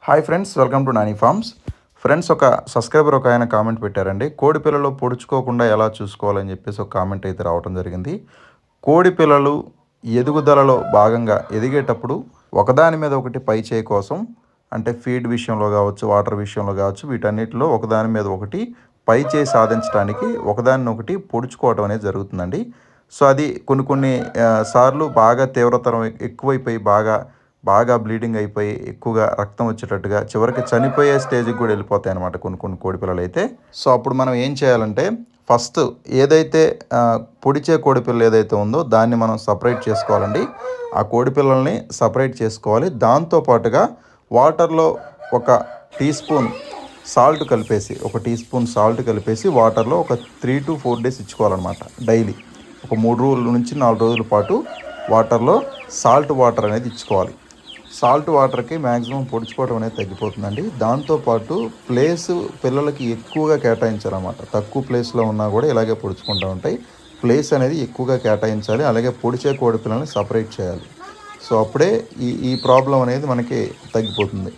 Hi friends, welcome to Nani farms. Friends, ఒక subscriber ఒక ఆయన కామెంట్ పెట్టారండి. కోడి పిల్లలు పొడుచుకోకుండా ఎలా చూసుకోవాలని చెప్పేసి ఒక కామెంట్ అయితే రావడం జరిగింది. కోడి పిల్లలు ఎదుగుదలలో భాగంగా ఎదిగేటప్పుడు ఒకదాని మీద ఒకటి పై చేయి కోసం, అంటే ఫీడ్ విషయంలో కావచ్చు, వాటర్ విషయంలో కావచ్చు, వీటన్నిటిలో ఒకదాని మీద ఒకటి పై చేయి సాధించడానికి ఒకదాన్ని ఒకటి పొడుచుకోవడం అనేది జరుగుతుందండి. సో అది కొన్ని సార్లు బాగా తీవ్రతరం ఎక్కువైపోయి బాగా బ్లీడింగ్ అయిపోయి ఎక్కువగా రక్తం వచ్చేటట్టుగా చివరికి చనిపోయే స్టేజ్కి కూడా వెళ్ళిపోతాయి అన్నమాట కొన్ని కోడిపిల్లలు అయితే. సో అప్పుడు మనం ఏం చేయాలంటే, ఫస్ట్ ఏదైతే పొడిచే కోడిపిల్ల ఏదైతే ఉందో దాన్ని మనం సపరేట్ చేసుకోవాలండి. ఆ కోడిపిల్లల్ని సపరేట్ చేసుకోవాలి. దాంతోపాటుగా వాటర్లో ఒక టీ స్పూన్ సాల్ట్ కలిపేసి వాటర్లో ఒక 3 to 4 days ఇచ్చుకోవాలన్నమాట. డైలీ ఒక 3 రోజుల నుంచి 4 రోజుల పాటు వాటర్లో సాల్ట్ వాటర్ అనేది ఇచ్చుకోవాలి. సాల్ట్ వాటర్కి మ్యాక్సిమం పొడుచుకోవడం అనేది తగ్గిపోతుందండి. దాంతోపాటు ప్లేస్ పిల్లలకి ఎక్కువగా కేటాయించాలన్నమాట. తక్కువ ప్లేస్లో ఉన్నా కూడా ఇలాగే పొడుచుకుంటూ ఉంటాయి. ప్లేస్ అనేది ఎక్కువగా కేటాయించాలి. అలాగే పొడిచే కోడి పిల్లల్ని సపరేట్ చేయాలి. సో అప్పుడే ఈ ప్రాబ్లం అనేది మనకి తగ్గిపోతుంది.